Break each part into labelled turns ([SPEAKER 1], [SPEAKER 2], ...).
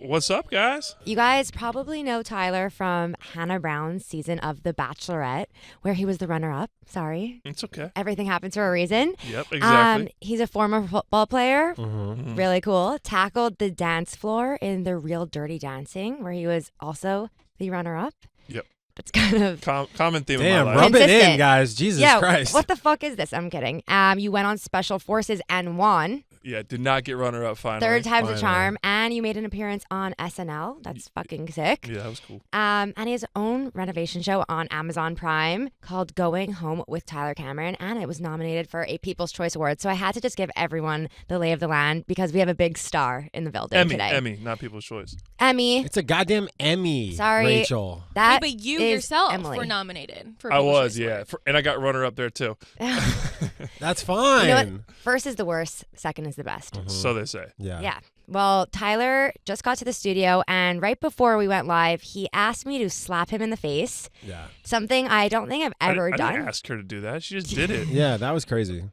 [SPEAKER 1] What's up, guys?
[SPEAKER 2] You guys probably know Tyler from Hannah Brown's season of The Bachelorette, where he was the runner-up. Sorry.
[SPEAKER 1] It's okay.
[SPEAKER 2] Everything happens for a reason.
[SPEAKER 1] Yep, exactly.
[SPEAKER 2] He's a former football player.
[SPEAKER 1] Mm-hmm.
[SPEAKER 2] Really cool. Tackled the dance floor in The Real Dirty Dancing, where he was also the runner-up.
[SPEAKER 1] Yep.
[SPEAKER 2] It's kind of
[SPEAKER 1] common theme
[SPEAKER 3] Damn,
[SPEAKER 1] of my life.
[SPEAKER 3] rub it in,
[SPEAKER 2] Consistent.
[SPEAKER 3] guys. Jesus
[SPEAKER 2] yeah,
[SPEAKER 3] Christ.
[SPEAKER 2] what the fuck is this? I'm kidding. You went on Special Forces and won.
[SPEAKER 1] Yeah, did not get runner-up finally.
[SPEAKER 2] Third time's a
[SPEAKER 3] Finally.
[SPEAKER 2] charm. And you made an appearance on SNL. That's fucking sick.
[SPEAKER 1] Yeah, that was cool.
[SPEAKER 2] And he has his own renovation show on Amazon Prime called Going Home with Tyler Cameron, and it was nominated for a People's Choice Award. So I had to just give everyone the lay of the land because we have a big star in the building today.
[SPEAKER 1] Emmy, not People's Choice.
[SPEAKER 2] Emmy.
[SPEAKER 3] It's a goddamn Emmy,
[SPEAKER 2] Sorry.
[SPEAKER 3] Rachel.
[SPEAKER 2] That
[SPEAKER 4] but you
[SPEAKER 2] is
[SPEAKER 4] yourself
[SPEAKER 2] Emily.
[SPEAKER 4] were nominated for
[SPEAKER 1] I
[SPEAKER 4] People's
[SPEAKER 1] was,
[SPEAKER 4] Choice
[SPEAKER 1] yeah.
[SPEAKER 4] Award.
[SPEAKER 1] And I got runner-up there, too.
[SPEAKER 3] That's fine.
[SPEAKER 2] You know what? First is the worst, second is the best.
[SPEAKER 1] So they say.
[SPEAKER 3] Yeah.
[SPEAKER 2] Yeah. Well, Tyler just got to the studio, and right before we went live, he asked me to slap him in the face.
[SPEAKER 3] Yeah.
[SPEAKER 2] Something I don't think I've ever
[SPEAKER 1] I
[SPEAKER 2] done.
[SPEAKER 1] didn't ask her to do that. She just did it.
[SPEAKER 3] Yeah, that was crazy.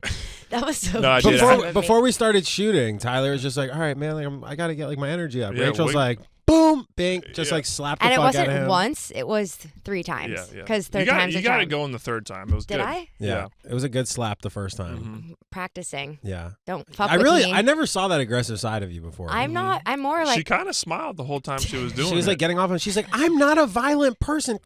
[SPEAKER 2] That was so
[SPEAKER 1] No, I did.
[SPEAKER 3] Before we started shooting, Tyler was just like, all right, man, like, I got to get like my energy up.
[SPEAKER 1] Yeah,
[SPEAKER 3] Rachel's
[SPEAKER 1] wait.
[SPEAKER 3] like, boom, bing, just
[SPEAKER 1] Yeah.
[SPEAKER 3] like slapped the
[SPEAKER 2] And it
[SPEAKER 3] fuck out of
[SPEAKER 2] wasn't
[SPEAKER 3] him.
[SPEAKER 2] once, it was 3 times.
[SPEAKER 1] Yeah, yeah.
[SPEAKER 2] Because
[SPEAKER 1] You
[SPEAKER 2] third
[SPEAKER 1] got,
[SPEAKER 2] time's
[SPEAKER 1] you
[SPEAKER 2] a
[SPEAKER 1] got
[SPEAKER 2] charm.
[SPEAKER 1] to go in the third time. It was
[SPEAKER 2] Did
[SPEAKER 1] good.
[SPEAKER 2] I?
[SPEAKER 3] Yeah. It was a good slap the first time.
[SPEAKER 1] Mhm.
[SPEAKER 2] Practicing.
[SPEAKER 3] Yeah.
[SPEAKER 2] Don't fuck
[SPEAKER 3] I
[SPEAKER 2] with
[SPEAKER 3] really,
[SPEAKER 2] me.
[SPEAKER 3] I never saw that aggressive side of you before.
[SPEAKER 2] I'm not. I'm more like.
[SPEAKER 1] She kind of smiled the whole time she was doing it.
[SPEAKER 3] She was like getting off and she's like, I'm not a violent person.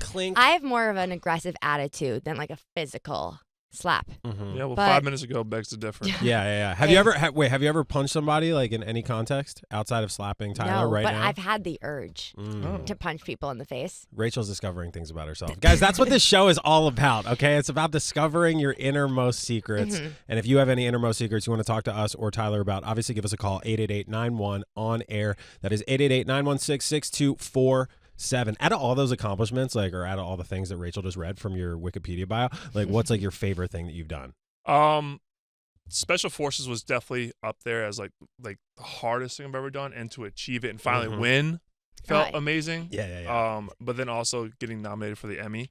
[SPEAKER 3] Clink.
[SPEAKER 2] I have more of an aggressive attitude than like a physical slap.
[SPEAKER 3] Mhm.
[SPEAKER 1] Yeah, well,
[SPEAKER 2] But-
[SPEAKER 1] 5 minutes ago begs the difference.
[SPEAKER 3] Yeah. Have you ever have you ever punched somebody like in any context outside of slapping Tyler
[SPEAKER 2] No,
[SPEAKER 3] right
[SPEAKER 2] but
[SPEAKER 3] now?
[SPEAKER 2] I've had the urge
[SPEAKER 3] Mm.
[SPEAKER 2] to punch people in the face.
[SPEAKER 3] Rachel's discovering things about herself. Guys, that's what this show is all about, okay? It's about discovering your innermost secrets.
[SPEAKER 2] Mhm.
[SPEAKER 3] And if you have any innermost secrets you want to talk to us or Tyler about, obviously give us a call, 888-91 on air. That is 888-916-6247. Out of all those accomplishments, like, or out of all the things that Rachel just read from your Wikipedia bio, like, what's like your favorite thing that you've done?
[SPEAKER 1] Special Forces was definitely up there as like the hardest thing I've ever done, and to achieve it and finally
[SPEAKER 3] Mhm.
[SPEAKER 1] win felt
[SPEAKER 2] Right.
[SPEAKER 1] amazing.
[SPEAKER 3] Yeah.
[SPEAKER 1] But then also getting nominated for the Emmy,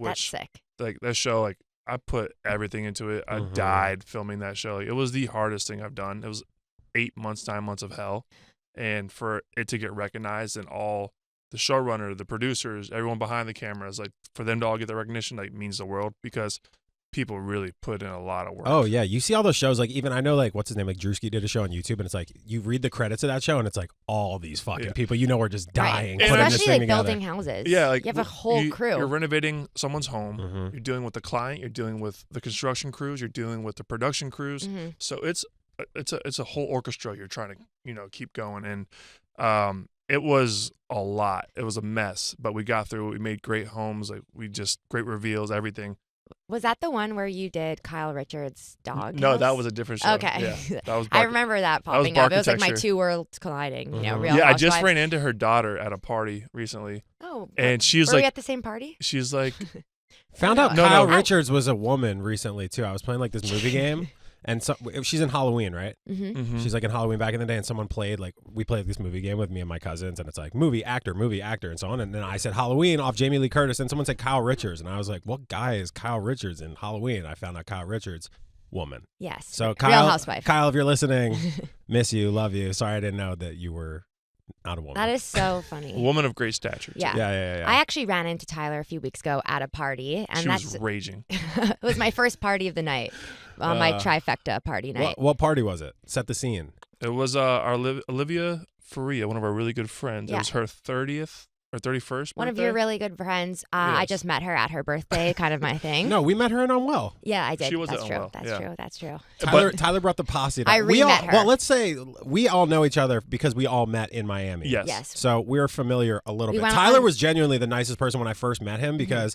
[SPEAKER 2] That's
[SPEAKER 1] which
[SPEAKER 2] sick.
[SPEAKER 1] like that show, like I put everything into it. I
[SPEAKER 3] Mhm.
[SPEAKER 1] died filming that show. Like, it was the hardest thing I've done. It was 8 months, 9 months of hell, and for it to get recognized and all the showrunner, the producers, everyone behind the cameras, like for them to all get the recognition, like means the world because people really put in a lot of work.
[SPEAKER 3] Oh, yeah. You see all those shows, like, even I know, like, what's his name? Like, Drewski did a show on YouTube, and it's like, you read the credits of that show, and it's like all these fucking
[SPEAKER 1] Yeah.
[SPEAKER 3] people you know are just dying
[SPEAKER 1] Right.
[SPEAKER 3] putting this
[SPEAKER 2] Especially
[SPEAKER 3] thing
[SPEAKER 2] like
[SPEAKER 3] together.
[SPEAKER 2] building houses.
[SPEAKER 1] Yeah, like
[SPEAKER 2] you have a whole crew.
[SPEAKER 1] You're renovating someone's home.
[SPEAKER 3] Mhm.
[SPEAKER 1] You're dealing with the client. You're dealing with the construction crews. You're dealing with the production crews.
[SPEAKER 2] Mhm.
[SPEAKER 1] So it's a whole orchestra you're trying to keep going, and it was a lot. It was a mess, but we got through it. We made great homes. Like great reveals, everything.
[SPEAKER 2] Was that the one where you did Kyle Richards' dog?
[SPEAKER 1] No, that
[SPEAKER 2] house?
[SPEAKER 1] was a different show.
[SPEAKER 2] Okay.
[SPEAKER 1] Yeah, that was.
[SPEAKER 2] I remember that
[SPEAKER 1] that was
[SPEAKER 2] popping up. It was like my
[SPEAKER 1] Barkitecture.
[SPEAKER 2] 2 worlds colliding. You know,
[SPEAKER 3] Mhm.
[SPEAKER 2] Real
[SPEAKER 1] Yeah, I just
[SPEAKER 2] Housewives.
[SPEAKER 1] ran into her daughter at a party recently,
[SPEAKER 2] Oh,
[SPEAKER 1] and she was
[SPEAKER 2] were we
[SPEAKER 1] like,
[SPEAKER 2] at the same party?
[SPEAKER 1] she's like,
[SPEAKER 3] Found out
[SPEAKER 1] No,
[SPEAKER 3] Kyle
[SPEAKER 1] no.
[SPEAKER 3] Richards was a woman recently, too. I was playing, like, this movie game, and she's in Halloween, right?
[SPEAKER 2] Mm-hmm.
[SPEAKER 1] mhm.
[SPEAKER 3] She's like in Halloween back in the day, and someone played, like, we played this movie game with me and my cousins, and it's like movie, actor, and so on. And then I said Halloween off Jamie Lee Curtis, and someone said Kyle Richards, and I was like, what guy is Kyle Richards in Halloween? I found out Kyle Richards, woman.
[SPEAKER 2] Yes.
[SPEAKER 3] So
[SPEAKER 2] Real
[SPEAKER 3] Kyle,
[SPEAKER 2] Housewife.
[SPEAKER 3] Kyle, if you're listening, miss you, love you. Sorry I didn't know that you were not a woman.
[SPEAKER 2] That is so funny.
[SPEAKER 1] a woman of great stature. too.
[SPEAKER 2] Yeah.
[SPEAKER 3] Yeah.
[SPEAKER 2] I actually ran into Tyler a few weeks ago at a party, and
[SPEAKER 1] She
[SPEAKER 2] that's
[SPEAKER 1] was raging.
[SPEAKER 2] it was my first party of the night, my trifecta party night.
[SPEAKER 3] What party was it? Set the scene.
[SPEAKER 1] It was our Olivia Faria, one of our really good friends.
[SPEAKER 2] Yeah.
[SPEAKER 1] It was her 30th or 31st
[SPEAKER 2] One of
[SPEAKER 1] birthday.
[SPEAKER 2] your really good friends. I
[SPEAKER 1] Yes.
[SPEAKER 2] just met her at her birthday, kind of my thing.
[SPEAKER 3] No, we met her in Unwell.
[SPEAKER 2] Yeah, I did.
[SPEAKER 1] She was
[SPEAKER 2] That's
[SPEAKER 1] at
[SPEAKER 2] true.
[SPEAKER 1] Unwell,
[SPEAKER 2] That's
[SPEAKER 1] yeah.
[SPEAKER 2] true. That's true.
[SPEAKER 3] Tyler brought the posse.
[SPEAKER 2] I
[SPEAKER 3] we all,
[SPEAKER 2] re-met her.
[SPEAKER 3] Well, let's say we all know each other because we all met in Miami.
[SPEAKER 1] Yes.
[SPEAKER 2] Yes.
[SPEAKER 3] So we're familiar a little
[SPEAKER 2] We
[SPEAKER 3] bit.
[SPEAKER 2] went
[SPEAKER 3] Tyler
[SPEAKER 2] on-
[SPEAKER 3] was genuinely the nicest person when I first met him because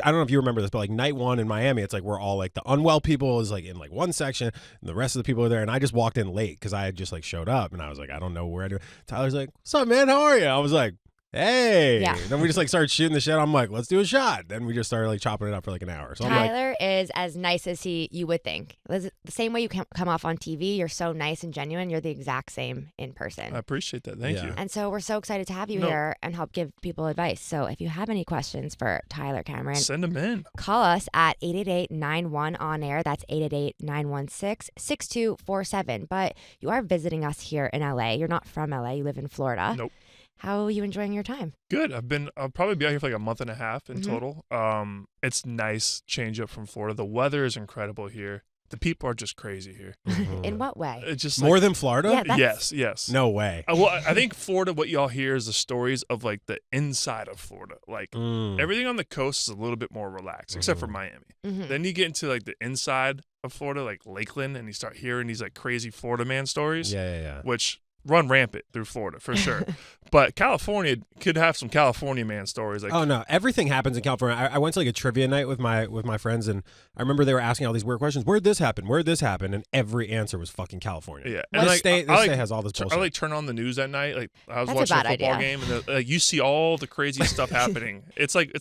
[SPEAKER 3] I don't know if you remember this, but like night one in Miami, it's like we're all like the Unwell people is like in like one section and the rest of the people are there. And I just walked in late because I had just like showed up and I was like, I don't know where to. Tyler's like, what's up, man? How are you? I was like, Hey.
[SPEAKER 2] Yeah.
[SPEAKER 3] Then we just like started shooting the shit. I'm like, let's do a shot. Then we just started like chopping it up for like an hour. So I'm like,
[SPEAKER 2] Tyler is as nice as you would think. The same way you come off on TV, you're so nice and genuine. You're the exact same in person.
[SPEAKER 1] I appreciate that. Thank you.
[SPEAKER 2] And so we're so excited to have you here and help give people advice. So if you have any questions for Tyler Cameron,
[SPEAKER 1] Send them in.
[SPEAKER 2] call us at 888-91-ON-AIR. That's 888-916-6247. But you are visiting us here in LA. You're not from LA. You live in Florida.
[SPEAKER 1] Nope.
[SPEAKER 2] How are you enjoying your time?
[SPEAKER 1] Good. I'll probably be out here for like a month and a half in
[SPEAKER 2] Mhm.
[SPEAKER 1] total. It's nice change up from Florida. The weather is incredible here. The people are just crazy here.
[SPEAKER 2] In what way?
[SPEAKER 1] It's just
[SPEAKER 3] more
[SPEAKER 1] like,
[SPEAKER 3] than Florida?
[SPEAKER 2] Yeah, that's-
[SPEAKER 1] yes.
[SPEAKER 3] No way.
[SPEAKER 1] Well, I think Florida, what y'all hear is the stories of like the inside of Florida. Like
[SPEAKER 3] Mm.
[SPEAKER 1] everything on the coast is a little bit more relaxed, except for Miami.
[SPEAKER 2] Mhm.
[SPEAKER 1] Then you get into like the inside of Florida, like Lakeland, and you start hearing these like crazy Florida man stories,
[SPEAKER 3] Yeah.
[SPEAKER 1] which run rampant through Florida for sure. But California could have some California man stories. Like,
[SPEAKER 3] Oh no, everything happens in California. I went to like a trivia night with my friends, and I remember they were asking all these weird questions. Where'd this happen? Where'd this happen? And every answer was fucking California.
[SPEAKER 1] yeah,
[SPEAKER 3] This
[SPEAKER 1] and like
[SPEAKER 3] state has all this
[SPEAKER 1] I
[SPEAKER 3] bullshit.
[SPEAKER 1] like turn on the news at night. Like I was
[SPEAKER 2] That's a
[SPEAKER 1] watching a
[SPEAKER 2] bad
[SPEAKER 1] football
[SPEAKER 2] idea.
[SPEAKER 1] game, and you see all the crazy stuff happening. It's like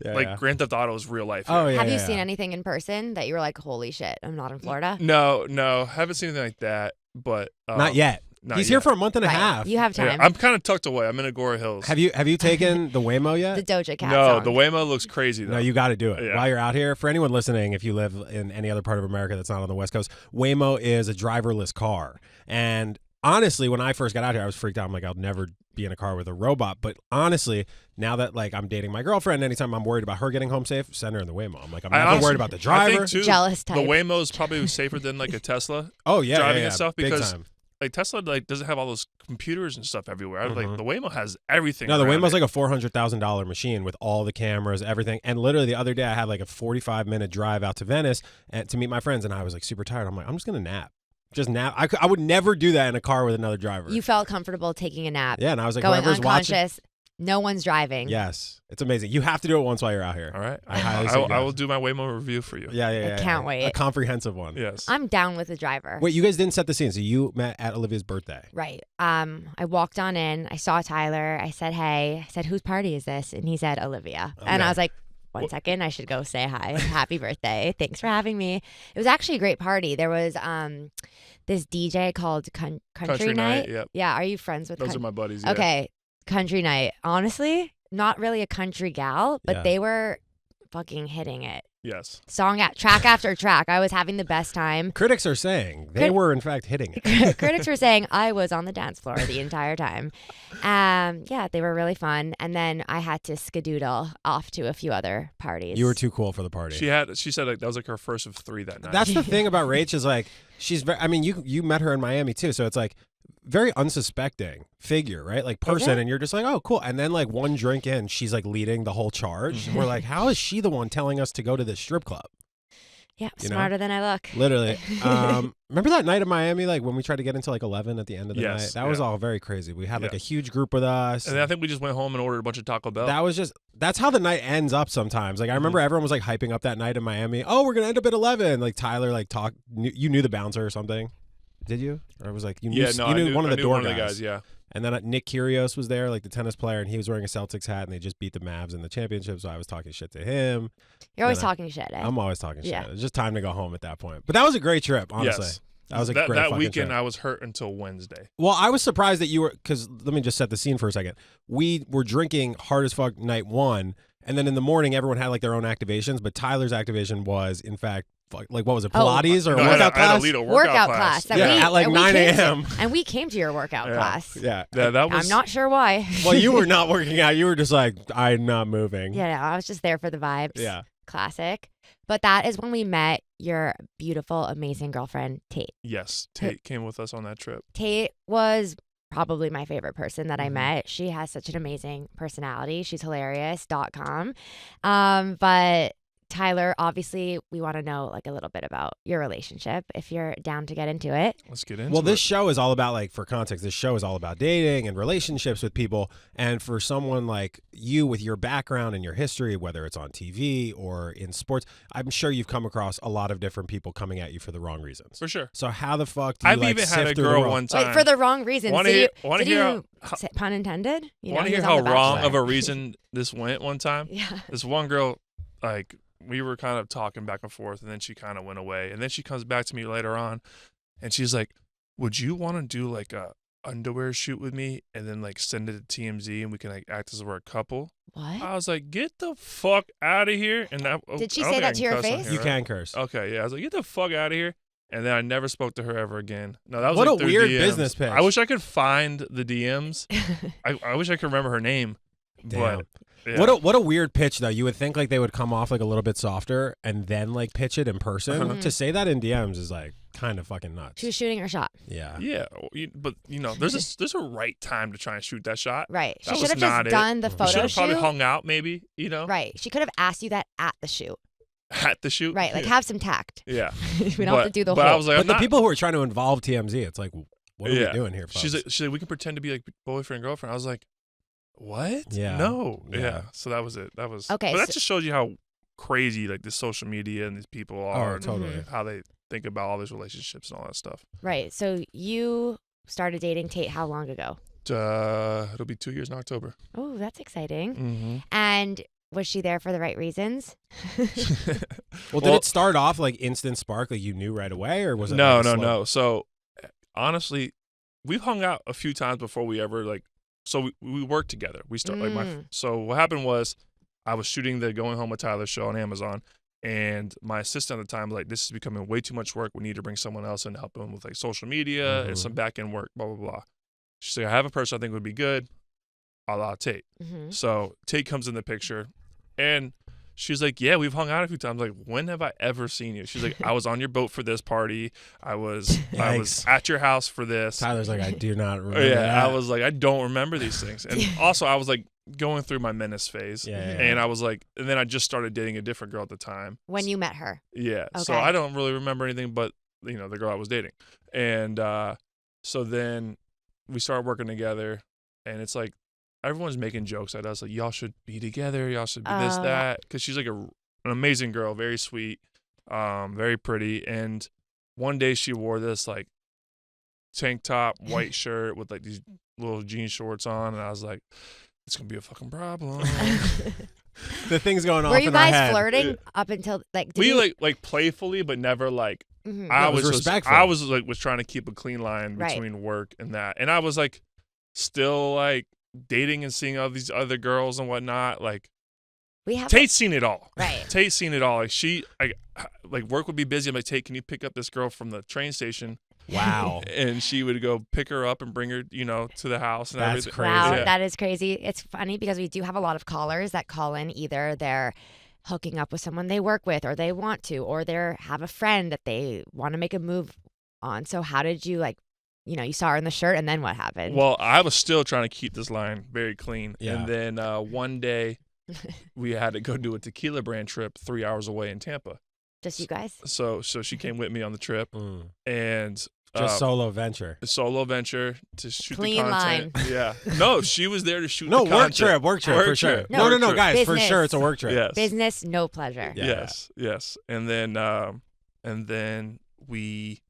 [SPEAKER 3] Yeah.
[SPEAKER 1] Grand Theft Auto is real life.
[SPEAKER 3] Oh
[SPEAKER 1] here.
[SPEAKER 3] yeah.
[SPEAKER 2] Have you
[SPEAKER 3] yeah.
[SPEAKER 2] seen anything in person that you were like, holy shit, I'm not in Florida?
[SPEAKER 1] No, haven't seen anything like that. But
[SPEAKER 3] Not yet.
[SPEAKER 1] not
[SPEAKER 3] He's
[SPEAKER 1] yet.
[SPEAKER 3] here for a month and a
[SPEAKER 2] Right.
[SPEAKER 3] half.
[SPEAKER 2] You have
[SPEAKER 1] Yeah,
[SPEAKER 2] time.
[SPEAKER 1] I'm kind of tucked away. I'm in Agora Hills.
[SPEAKER 3] Have you taken the Waymo yet?
[SPEAKER 2] The Doja Cat
[SPEAKER 1] No,
[SPEAKER 2] song.
[SPEAKER 1] the Waymo looks crazy though.
[SPEAKER 3] No, you got to do it
[SPEAKER 1] Yeah.
[SPEAKER 3] while you're out here. For anyone listening, if you live in any other part of America that's not on the West Coast, Waymo is a driverless car. And honestly, when I first got out here, I was freaked out. I'm like, I'll never be in a car with a robot. But honestly, now that like I'm dating my girlfriend, anytime I'm worried about her getting home safe, send her in the Waymo. I'm like, I'm never
[SPEAKER 1] honestly-
[SPEAKER 3] worried about the
[SPEAKER 1] I
[SPEAKER 3] driver.
[SPEAKER 1] think too,
[SPEAKER 2] Jealous
[SPEAKER 1] the
[SPEAKER 2] type.
[SPEAKER 1] Waymo's probably safer than like a Tesla.
[SPEAKER 3] Oh yeah,
[SPEAKER 1] driving
[SPEAKER 3] yeah,
[SPEAKER 1] and stuff
[SPEAKER 3] big
[SPEAKER 1] because
[SPEAKER 3] time.
[SPEAKER 1] like Tesla like doesn't have all those computers and stuff everywhere. Like
[SPEAKER 3] Mhm.
[SPEAKER 1] the Waymo has everything.
[SPEAKER 3] No, the
[SPEAKER 1] around
[SPEAKER 3] Waymo's
[SPEAKER 1] it.
[SPEAKER 3] like a $400,000 machine with all the cameras, everything. And literally the other day, I had like a 45-minute drive out to Venice and to meet my friends, and I was like super tired. I'm like, I'm just gonna nap. Just nap. I would never do that in a car with another driver.
[SPEAKER 2] You felt comfortable taking a nap.
[SPEAKER 3] Yeah, and I was like,
[SPEAKER 2] going
[SPEAKER 3] whoever's watching.
[SPEAKER 2] unconscious. No one's driving.
[SPEAKER 3] Yes, it's amazing. You have to do it once while you're out here.
[SPEAKER 1] All right.
[SPEAKER 3] I highly
[SPEAKER 1] I will
[SPEAKER 3] suggest.
[SPEAKER 1] do my Waymo review for you.
[SPEAKER 3] Yeah.
[SPEAKER 2] I can't wait.
[SPEAKER 3] A comprehensive one.
[SPEAKER 1] Yes.
[SPEAKER 2] I'm down with the driver.
[SPEAKER 3] Wait, you guys didn't set the scene, so you met at Olivia's birthday.
[SPEAKER 2] Right. I walked on in. I saw Tyler. I said, hey. I said, whose party is this? And he said, Olivia. And
[SPEAKER 3] Okay.
[SPEAKER 2] I was like, 1 second. I should go say hi. Happy birthday. Thanks for having me. It was actually a great party. There was this DJ called Country Night.
[SPEAKER 1] Yep.
[SPEAKER 2] Yeah. Are you friends with
[SPEAKER 1] Those are my buddies. Yeah.
[SPEAKER 2] Okay. Country Night. Honestly, not really a country gal, but
[SPEAKER 3] Yeah.
[SPEAKER 2] they were fucking hitting it.
[SPEAKER 1] Yes.
[SPEAKER 2] Track after track. I was having the best time.
[SPEAKER 3] Critics are saying they were in fact hitting it.
[SPEAKER 2] Critics were saying I was on the dance floor the entire time. Yeah, they were really fun. And then I had to skedoodle off to a few other parties.
[SPEAKER 3] You were too cool for the party.
[SPEAKER 1] She said like that was like her first of 3 that night.
[SPEAKER 3] That's the thing about Rach is like she's very. I mean, you met her in Miami too, so it's like very unsuspecting figure, right? Like person,
[SPEAKER 2] Okay.
[SPEAKER 3] and you're just like, oh, cool. And then like one drink in, she's like leading the whole charge. We're like, how is she the one telling us to go to this strip club?
[SPEAKER 2] Yeah,
[SPEAKER 3] you know?
[SPEAKER 2] smarter than I look.
[SPEAKER 3] Literally. Remember that night in Miami, like when we tried to get into like 11 at the end of the
[SPEAKER 1] Yes,
[SPEAKER 3] night? That was
[SPEAKER 1] yeah.
[SPEAKER 3] all very crazy. We had like
[SPEAKER 1] Yeah.
[SPEAKER 3] a huge group with us.
[SPEAKER 1] And then I think we just went home and ordered a bunch of Taco Bell.
[SPEAKER 3] That was that's how the night ends up sometimes. Like I remember everyone was like hyping up that night in Miami. Oh, we're going to end up at 11. Like Tyler like you knew the bouncer or something. Did you? Or it was like you knew,
[SPEAKER 1] no,
[SPEAKER 3] you
[SPEAKER 1] I
[SPEAKER 3] knew
[SPEAKER 1] knew
[SPEAKER 3] one of the
[SPEAKER 1] I knew
[SPEAKER 3] door
[SPEAKER 1] one of the
[SPEAKER 3] guys.
[SPEAKER 1] guys. Yeah.
[SPEAKER 3] And then Nick Kyrgios was there, like the tennis player, and he was wearing a Celtics hat, and they just beat the Mavs in the championship. So I was talking shit to him.
[SPEAKER 2] You're always
[SPEAKER 3] Then
[SPEAKER 2] talking shit, eh?
[SPEAKER 3] I'm always talking
[SPEAKER 2] Yeah.
[SPEAKER 3] shit. It's just time to go home at that point. But that was a great trip, honestly.
[SPEAKER 1] Yes.
[SPEAKER 3] That was a
[SPEAKER 1] that
[SPEAKER 3] great fucking
[SPEAKER 1] weekend.
[SPEAKER 3] trip.
[SPEAKER 1] I was hurt until Wednesday.
[SPEAKER 3] Well, I was surprised that you were, because let me just set the scene for a second. We were drinking hard as fuck night one, and then in the morning, everyone had like their own activations, but Tyler's activation was, in fact, like what was it, Pilates or
[SPEAKER 1] No,
[SPEAKER 3] a
[SPEAKER 1] I had
[SPEAKER 3] workout
[SPEAKER 1] to- I had
[SPEAKER 3] class?
[SPEAKER 1] to lead a
[SPEAKER 2] workout class. that
[SPEAKER 3] Yeah,
[SPEAKER 2] we-
[SPEAKER 3] at like
[SPEAKER 2] and we
[SPEAKER 3] 9
[SPEAKER 2] came to-
[SPEAKER 3] a.m.
[SPEAKER 2] And we came to your workout
[SPEAKER 1] Yeah.
[SPEAKER 2] class.
[SPEAKER 3] Yeah.
[SPEAKER 1] Yeah, that was.
[SPEAKER 2] I'm not sure why.
[SPEAKER 3] Well, you were not working out. You were just like, I'm not moving.
[SPEAKER 2] Yeah, no, I was just there for the vibes.
[SPEAKER 3] Yeah.
[SPEAKER 2] Classic. But that is when we met your beautiful, amazing girlfriend, Tate.
[SPEAKER 1] Yes, Tate came with us on that trip.
[SPEAKER 2] Tate was probably my favorite person that I
[SPEAKER 3] Mhm.
[SPEAKER 2] met. She has such an amazing personality. She's hilarious.com. But Tyler, obviously, we want to know like a little bit about your relationship if you're down to get into it.
[SPEAKER 1] Let's get into it.
[SPEAKER 3] Well, this show is all about, like, for context, this show is all about dating and relationships with people. And for someone like you with your background and your history, whether it's on TV or in sports, I'm sure you've come across a lot of different people coming at you for the wrong reasons.
[SPEAKER 1] For sure.
[SPEAKER 3] So how the fuck do you
[SPEAKER 1] I've
[SPEAKER 3] like,
[SPEAKER 1] even had a
[SPEAKER 3] sift through the
[SPEAKER 1] girl
[SPEAKER 3] wrong-
[SPEAKER 1] one time.
[SPEAKER 2] Wait, for the wrong reasons.
[SPEAKER 1] Wanna
[SPEAKER 2] Did
[SPEAKER 1] hear
[SPEAKER 2] you
[SPEAKER 1] how-
[SPEAKER 2] pun intended? You
[SPEAKER 1] Want to
[SPEAKER 2] he
[SPEAKER 1] hear
[SPEAKER 2] was
[SPEAKER 1] how
[SPEAKER 2] on The
[SPEAKER 1] wrong
[SPEAKER 2] Bachelor.
[SPEAKER 1] of a reason this went one time?
[SPEAKER 2] Yeah.
[SPEAKER 1] This one girl, like, we were kind of talking back and forth, and then she kind of went away. And then she comes back to me later on, and she's like, would you want to do, like, a underwear shoot with me and then, like, send it to TMZ and we can, like, act as we're a couple?
[SPEAKER 2] What?
[SPEAKER 1] I was like, get the fuck out of here. And that,
[SPEAKER 2] Did she
[SPEAKER 1] I don't
[SPEAKER 2] say
[SPEAKER 1] think I
[SPEAKER 2] that to
[SPEAKER 1] can
[SPEAKER 2] your
[SPEAKER 1] cuss on
[SPEAKER 2] face?
[SPEAKER 1] here,
[SPEAKER 3] You
[SPEAKER 1] right?
[SPEAKER 3] can curse.
[SPEAKER 1] Okay, yeah. I was like, get the fuck out of here. And then I never spoke to her ever again. No, that was
[SPEAKER 3] What
[SPEAKER 1] like
[SPEAKER 3] a
[SPEAKER 1] through
[SPEAKER 3] weird
[SPEAKER 1] DMs.
[SPEAKER 3] business pitch.
[SPEAKER 1] I wish I could find the DMs. I wish I could remember her name.
[SPEAKER 3] Damn.
[SPEAKER 1] But yeah.
[SPEAKER 3] What a weird pitch, though. You would think like they would come off like a little bit softer and then like pitch it in person.
[SPEAKER 1] Uh-huh.
[SPEAKER 3] To say that in DMs is like kind of fucking nuts.
[SPEAKER 2] She was shooting her shot.
[SPEAKER 3] Yeah.
[SPEAKER 1] Yeah, but there's a right time to try and shoot that shot.
[SPEAKER 2] Right. She
[SPEAKER 1] That
[SPEAKER 2] should
[SPEAKER 1] was
[SPEAKER 2] have
[SPEAKER 1] not
[SPEAKER 2] just
[SPEAKER 1] it.
[SPEAKER 2] done the
[SPEAKER 1] We
[SPEAKER 2] photo
[SPEAKER 1] should have probably
[SPEAKER 2] shoot.
[SPEAKER 1] hung out, maybe.
[SPEAKER 2] Right. She could have asked you that at the shoot.
[SPEAKER 1] At the shoot.
[SPEAKER 2] Right. Like
[SPEAKER 1] yeah.
[SPEAKER 2] have some tact.
[SPEAKER 1] Yeah.
[SPEAKER 2] We don't have to do the
[SPEAKER 1] but
[SPEAKER 2] whole.
[SPEAKER 1] I was like,
[SPEAKER 3] But
[SPEAKER 1] I'm
[SPEAKER 3] the
[SPEAKER 1] not-
[SPEAKER 3] people who are trying to involve TMZ, it's like, what are
[SPEAKER 1] Yeah.
[SPEAKER 3] we doing here, folks?
[SPEAKER 1] She's like, we can pretend to be like boyfriend girlfriend. I was like, what?
[SPEAKER 3] Yeah.
[SPEAKER 1] No.
[SPEAKER 3] Yeah.
[SPEAKER 1] Yeah. So that was it. That was
[SPEAKER 2] Okay,
[SPEAKER 1] But that
[SPEAKER 2] so-
[SPEAKER 1] just shows you how crazy like this social media and these people are.
[SPEAKER 3] Oh,
[SPEAKER 1] and
[SPEAKER 3] totally.
[SPEAKER 1] How they think about all these relationships and all that stuff.
[SPEAKER 2] Right. So you started dating Tate how long ago?
[SPEAKER 1] It'll be 2 years in October.
[SPEAKER 2] Oh, that's exciting.
[SPEAKER 1] Mm-hmm.
[SPEAKER 2] And was she there for the right reasons?
[SPEAKER 3] Well, did it start off like instant spark, like you knew right away, or was it
[SPEAKER 1] No,
[SPEAKER 3] like a
[SPEAKER 1] no,
[SPEAKER 3] slow-
[SPEAKER 1] no. So honestly, we've hung out a few times before we ever like. So we worked together. We start like my.
[SPEAKER 2] Mm.
[SPEAKER 1] So what happened was, I was shooting the Going Home with Tyler show on Amazon, and my assistant at the time was like, this is becoming way too much work. We need to bring someone else in to help him with like social media and some back end work. Blah blah blah. She's like, I have a person I think would be good. A la Tate.
[SPEAKER 2] Mm-hmm.
[SPEAKER 1] So Tate comes in the picture, and she's like, yeah, we've hung out a few times. Like, when have I ever seen you? She's like, I was on your boat for this party. I was
[SPEAKER 3] Yikes.
[SPEAKER 1] at your house for this.
[SPEAKER 3] Tyler's like, I do not remember.
[SPEAKER 1] Yeah,
[SPEAKER 3] that.
[SPEAKER 1] I was like, I don't remember these things. And also, I was like going through my menace phase.
[SPEAKER 3] Yeah, yeah,
[SPEAKER 1] And I was like, and then I just started dating a different girl at the time.
[SPEAKER 2] When you met her.
[SPEAKER 1] Yeah. So
[SPEAKER 2] Okay.
[SPEAKER 1] I don't really remember anything but, the girl I was dating. And so then we started working together, and it's like, everyone's making jokes at us, like, y'all should be together, y'all should be this,
[SPEAKER 2] Oh.
[SPEAKER 1] that. Because she's like an amazing girl, very sweet, very pretty. And one day she wore this like tank top, white shirt with like these little jean shorts on, and I was like, it's gonna be a fucking problem.
[SPEAKER 3] the things going on.
[SPEAKER 2] Were you
[SPEAKER 3] in our
[SPEAKER 2] guys
[SPEAKER 3] head.
[SPEAKER 2] flirting up until like? Did
[SPEAKER 1] We
[SPEAKER 2] you,
[SPEAKER 1] like playfully, but never like.
[SPEAKER 2] Mhm.
[SPEAKER 1] I
[SPEAKER 3] it was
[SPEAKER 1] was
[SPEAKER 3] respectful.
[SPEAKER 1] I was like trying to keep a clean line
[SPEAKER 2] Right.
[SPEAKER 1] between work and that, and I was like still like dating and seeing all these other girls and whatnot. Like
[SPEAKER 2] we have
[SPEAKER 1] Tate's seen it all.
[SPEAKER 2] right.
[SPEAKER 1] Tate's seen it all. Like work would be busy. I'm like, Tate, can you pick up this girl from the train station?
[SPEAKER 3] Wow.
[SPEAKER 1] And she would go pick her up and bring her, to the house and
[SPEAKER 3] That's
[SPEAKER 1] everything.
[SPEAKER 3] crazy.
[SPEAKER 2] Wow,
[SPEAKER 1] Yeah.
[SPEAKER 2] that is crazy. It's funny because we do have a lot of callers that call in either they're hooking up with someone they work with or they want to, or they have a friend that they want to make a move on. So how did you you saw her in the shirt and then what happened?
[SPEAKER 1] Well, I was still trying to keep this line very clean.
[SPEAKER 3] Yeah.
[SPEAKER 1] And then one day we had to go do a tequila brand trip 3 hours away in Tampa.
[SPEAKER 2] Just you guys?
[SPEAKER 1] So she came with me on the trip,
[SPEAKER 3] Mm.
[SPEAKER 1] and
[SPEAKER 3] Just solo venture.
[SPEAKER 1] a solo venture to shoot
[SPEAKER 2] Clean
[SPEAKER 1] the content. Yeah. No, she was there to shoot
[SPEAKER 3] No,
[SPEAKER 1] the content.
[SPEAKER 3] work trip,
[SPEAKER 1] Work
[SPEAKER 3] for sure.
[SPEAKER 1] trip.
[SPEAKER 3] No,
[SPEAKER 1] Work trip.
[SPEAKER 3] guys, for
[SPEAKER 2] Business.
[SPEAKER 3] sure, it's a work trip.
[SPEAKER 1] Yes.
[SPEAKER 2] Business, no pleasure.
[SPEAKER 3] Yeah.
[SPEAKER 1] Yes. And then we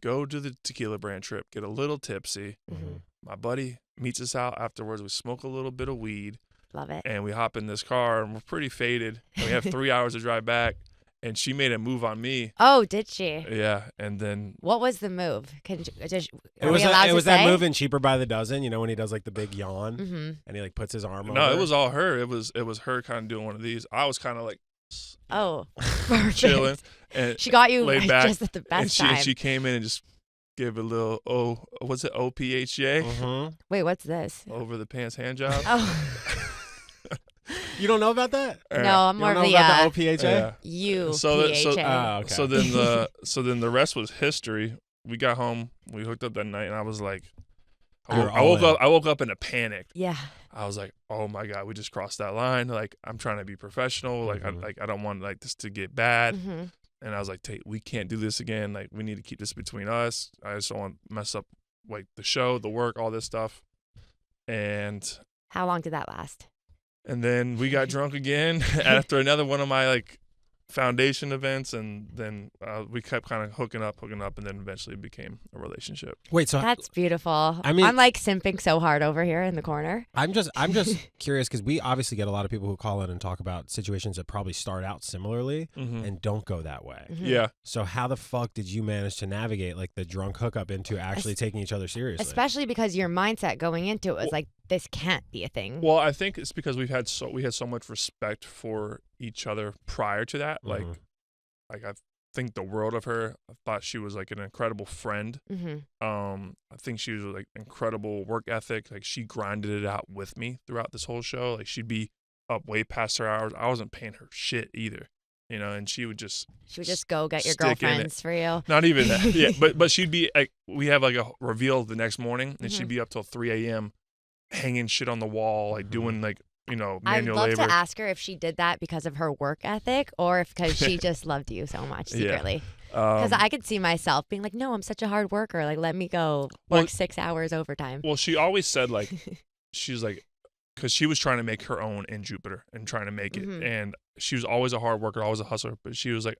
[SPEAKER 1] go to the tequila brand trip, get a little tipsy.
[SPEAKER 3] Mhm.
[SPEAKER 1] My buddy meets us out afterwards. We smoke a little bit of weed,
[SPEAKER 2] Love it.
[SPEAKER 1] and we hop in this car, and we're pretty faded. And we have 3 hours to drive back, and she made a move on me.
[SPEAKER 2] Oh, did she?
[SPEAKER 1] Yeah, and then
[SPEAKER 2] What was the move?
[SPEAKER 3] It
[SPEAKER 2] Are
[SPEAKER 3] was
[SPEAKER 2] we allowed
[SPEAKER 3] it
[SPEAKER 2] to
[SPEAKER 3] was
[SPEAKER 2] say?
[SPEAKER 3] that move in Cheaper by the Dozen, when he does like the big yawn
[SPEAKER 2] Mm-hmm.
[SPEAKER 3] and he like puts his arm over.
[SPEAKER 1] no, it was all her. It was her kind of doing one of these. I was kind of like
[SPEAKER 2] Oh, perfect.
[SPEAKER 1] chilling, and
[SPEAKER 2] She got you
[SPEAKER 1] laid back,
[SPEAKER 2] just at the best
[SPEAKER 1] and
[SPEAKER 2] time.
[SPEAKER 1] she came in and just gave a little what's it, OPHJ,
[SPEAKER 3] Mhm.
[SPEAKER 2] Wait, what's this?
[SPEAKER 1] over the pants hand job.
[SPEAKER 2] Oh,
[SPEAKER 3] You don't know about that?
[SPEAKER 2] no, I'm
[SPEAKER 3] You
[SPEAKER 2] more
[SPEAKER 3] don't
[SPEAKER 2] of
[SPEAKER 3] know
[SPEAKER 2] the
[SPEAKER 3] about the OPHA?
[SPEAKER 1] Yeah.
[SPEAKER 2] you
[SPEAKER 1] So that- so-
[SPEAKER 2] PHA.
[SPEAKER 3] Oh, okay.
[SPEAKER 1] So then the rest was history. We got home, we hooked up that night, and I was like, I woke up in a panic.
[SPEAKER 2] Yeah.
[SPEAKER 1] I was like, oh my God, we just crossed that line. Like, I'm trying to be professional. Like, I don't want like this to get bad.
[SPEAKER 2] Mm-hmm.
[SPEAKER 1] And I was like, Tate, we can't do this again. Like, we need to keep this between us. I just don't want to mess up like the show, the work, all this stuff. And
[SPEAKER 2] How long did that last?
[SPEAKER 1] And then we got drunk again after another one of my like foundation events, and then we kept kind of hooking up, and then eventually it became a relationship.
[SPEAKER 3] Wait, so
[SPEAKER 2] That's beautiful.
[SPEAKER 3] I mean,
[SPEAKER 2] I'm like simping so hard over here in the corner.
[SPEAKER 3] I'm just curious because we obviously get a lot of people who call in and talk about situations that probably start out similarly and don't go that way.
[SPEAKER 2] Mm-hmm.
[SPEAKER 1] Yeah.
[SPEAKER 3] So how the fuck did you manage to navigate like the drunk hookup into actually taking each other seriously?
[SPEAKER 2] Especially because your mindset going into it was like, this can't be a thing.
[SPEAKER 1] Well, I think it's because we had so much respect for each other prior to that.
[SPEAKER 3] Mm-hmm.
[SPEAKER 1] Like I think the world of her. I thought she was like an incredible friend.
[SPEAKER 2] Mm-hmm.
[SPEAKER 1] I think she was like incredible work ethic. Like she grinded it out with me throughout this whole show. Like she'd be up way past her hours. I wasn't paying her shit either, and she would just
[SPEAKER 2] go get your girlfriends for you.
[SPEAKER 1] Not even that. Yeah, but she'd be like, we have like a reveal the next morning, and she'd be up till 3 a.m. hanging shit on the wall, like doing like manual labor.
[SPEAKER 2] I'd love to ask her if she did that because of her work ethic or if because she just loved you so much secretly. Because I could see myself being like, no, I'm such a hard worker. Like, let me go work 6 hours overtime.
[SPEAKER 1] Well, she always said like, she's like, because she was trying to make her own in Jupiter and trying to make it. And she was always a hard worker, always a hustler. But she was like,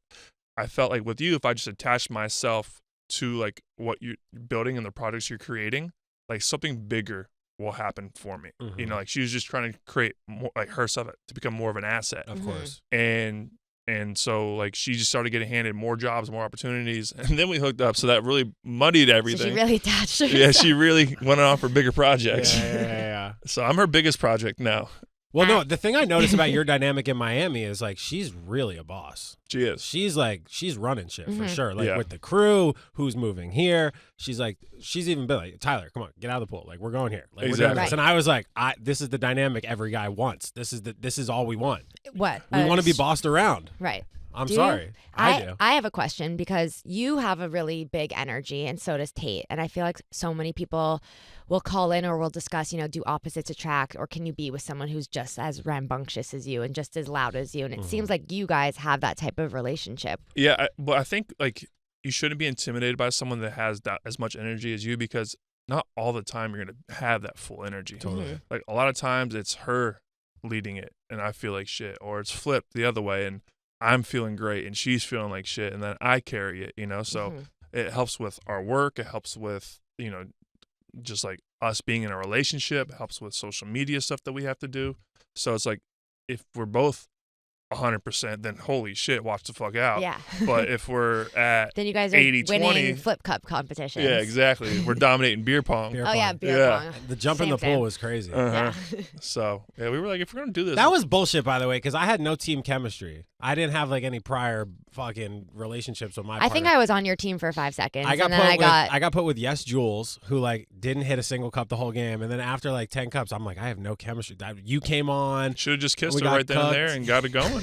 [SPEAKER 1] I felt like with you, if I just attached myself to like what you're building and the projects you're creating, like something bigger will happen for me. Like she was just trying to create more like herself to become more of an asset.
[SPEAKER 3] Of course.
[SPEAKER 1] And so like she just started getting handed more jobs, more opportunities, and then we hooked up. So that really muddied everything.
[SPEAKER 2] So she really attached herself.
[SPEAKER 1] Yeah, she really went on for bigger projects.
[SPEAKER 3] Yeah.
[SPEAKER 1] So I'm her biggest project now.
[SPEAKER 3] Well, no, the thing I noticed about your dynamic in Miami is like she's really a boss.
[SPEAKER 1] She is.
[SPEAKER 3] She's running shit for sure. Like with the crew, who's moving here. She's even been like, Tyler, come on, get out of the pool. Like we're going here. Like we're doing this. And I was like, this is the dynamic every guy wants. This is all we want.
[SPEAKER 2] What?
[SPEAKER 3] We want to be bossed around.
[SPEAKER 2] Right.
[SPEAKER 3] I'm sorry. I do.
[SPEAKER 2] I have a question because you have a really big energy and so does Tate. And I feel like so many people will call in or will discuss, do opposites attract, or can you be with someone who's just as rambunctious as you and just as loud as you? And it seems like you guys have that type of relationship.
[SPEAKER 1] Yeah, but I think like you shouldn't be intimidated by someone that has that as much energy as you, because not all the time you're going to have that full energy.
[SPEAKER 3] Totally.
[SPEAKER 1] Like a lot of times it's her leading it and I feel like shit, or it's flipped the other way and I'm feeling great and she's feeling like shit, and then I carry it, so it helps with our work. It helps with, just like us being in a relationship. It helps with social media stuff that we have to do. So it's like, if we're both 100%, then holy shit, watch the fuck out.
[SPEAKER 2] Yeah.
[SPEAKER 1] But if we're at
[SPEAKER 2] then you guys are
[SPEAKER 1] 80-20,
[SPEAKER 2] winning flip cup competitions.
[SPEAKER 1] Yeah, exactly. We're dominating beer pong.
[SPEAKER 2] Oh yeah, beer pong.
[SPEAKER 3] The jump in the pool was crazy.
[SPEAKER 2] Yeah.
[SPEAKER 1] So yeah, we were like, if we're gonna do this,
[SPEAKER 3] that was bullshit, by the way, because I had no team chemistry. I didn't have like any prior fucking relationships with my partner.
[SPEAKER 2] I think I was on your team for 5 seconds.
[SPEAKER 3] I got put with Yes Jules, who like didn't hit a single cup the whole game, and then after like 10 cups, I'm like, I have no chemistry. You came on.
[SPEAKER 1] Should have just kissed her right then and there and got it going.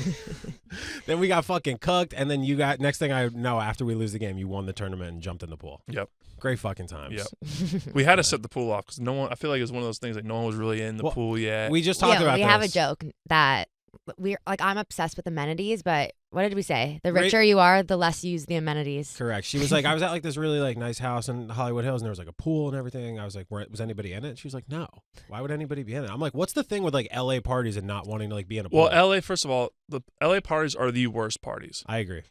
[SPEAKER 3] Then we got fucking cooked, and then next thing I know, after we lose the game, you won the tournament and jumped in the pool.
[SPEAKER 1] Yep.
[SPEAKER 3] Great fucking times.
[SPEAKER 1] Yep. We had to set the pool off because I feel like it's one of those things like no one was really in the pool yet.
[SPEAKER 3] We just talked about this.
[SPEAKER 2] We have a joke that we're like, I'm obsessed with amenities, but what did we say? The richer you are, the less you use the amenities.
[SPEAKER 3] Correct. She was like, I was at like this really like nice house in Hollywood Hills, and there was like a pool and everything. I was like, was anybody in it? She was like, no. Why would anybody be in it? I'm like, what's the thing with like LA parties and not wanting to like be in a pool?
[SPEAKER 1] Well, LA, first of all, the LA parties are the worst parties.
[SPEAKER 3] I agree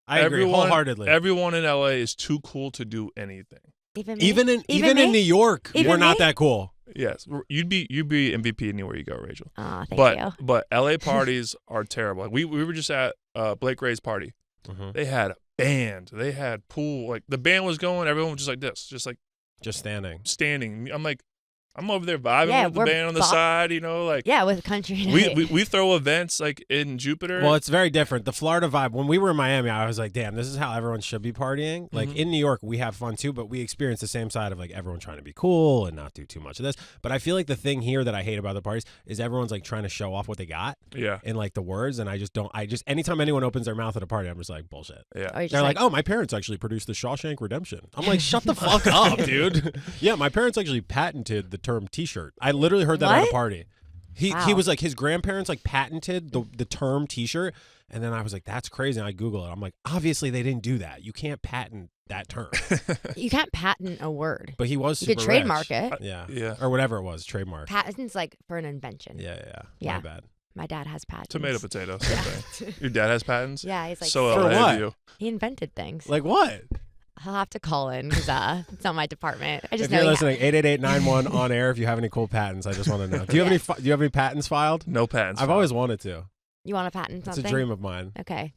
[SPEAKER 3] wholeheartedly.
[SPEAKER 1] Everyone in LA is too cool to do anything.
[SPEAKER 3] Even in New York, we're not that cool.
[SPEAKER 1] Yes, you'd be MVP anywhere you go, Rachel.
[SPEAKER 2] Oh, thank you.
[SPEAKER 1] But LA parties are terrible. Like we were just at Blake Ray's party. They had a band. They had pool. Like the band was going. Everyone was just like this, just standing. I'm like, I'm over there vibing
[SPEAKER 2] Yeah,
[SPEAKER 1] with the
[SPEAKER 2] we're
[SPEAKER 1] band on the side, like
[SPEAKER 2] Yeah, with country night.
[SPEAKER 1] we throw events like in Jupiter.
[SPEAKER 3] Well, it's very different. The Florida vibe, when we were in Miami, I was like, damn, this is how everyone should be partying. Like in New York, we have fun too, but we experience the same side of like everyone trying to be cool and not do too much of this. But I feel like the thing here that I hate about the parties is everyone's like trying to show off what they got.
[SPEAKER 1] Yeah.
[SPEAKER 3] In like the words, and I just anytime anyone opens their mouth at a party, I'm just like, bullshit.
[SPEAKER 1] Yeah.
[SPEAKER 3] They're like, oh, my parents actually produced the Shawshank Redemption. I'm like, shut the fuck up, dude. Yeah, my parents actually patented the term T-shirt. I literally heard that at a party. He was like, his grandparents like patented the term T-shirt, and then I was like, that's crazy. And I Google it. I'm like, obviously they didn't do that. You can't patent that term.
[SPEAKER 2] You can't patent a word.
[SPEAKER 3] But he was
[SPEAKER 2] You
[SPEAKER 3] super
[SPEAKER 2] could trademark
[SPEAKER 3] rich.
[SPEAKER 2] it.
[SPEAKER 3] Yeah, or whatever it was, trademark.
[SPEAKER 2] Patent's like for an invention.
[SPEAKER 3] Yeah.
[SPEAKER 2] Yeah.
[SPEAKER 3] My bad.
[SPEAKER 2] My dad has patents.
[SPEAKER 1] Tomato, potato. Same thing. Your dad has patents?
[SPEAKER 2] Yeah, he's like,
[SPEAKER 1] So
[SPEAKER 3] For
[SPEAKER 1] ahead
[SPEAKER 3] what?
[SPEAKER 1] of you.
[SPEAKER 2] he invented things.
[SPEAKER 3] Like what?
[SPEAKER 2] I'll have to call in because it's not my department. I just
[SPEAKER 3] If you're
[SPEAKER 2] know
[SPEAKER 3] listening, 888-91 on air. If you have any cool patents, I just want to know. Do you have any? Do you have any patents filed?
[SPEAKER 1] No patents.
[SPEAKER 3] I've always wanted to.
[SPEAKER 2] you want a patent
[SPEAKER 3] It's
[SPEAKER 2] something?
[SPEAKER 3] a dream of mine.
[SPEAKER 2] Okay.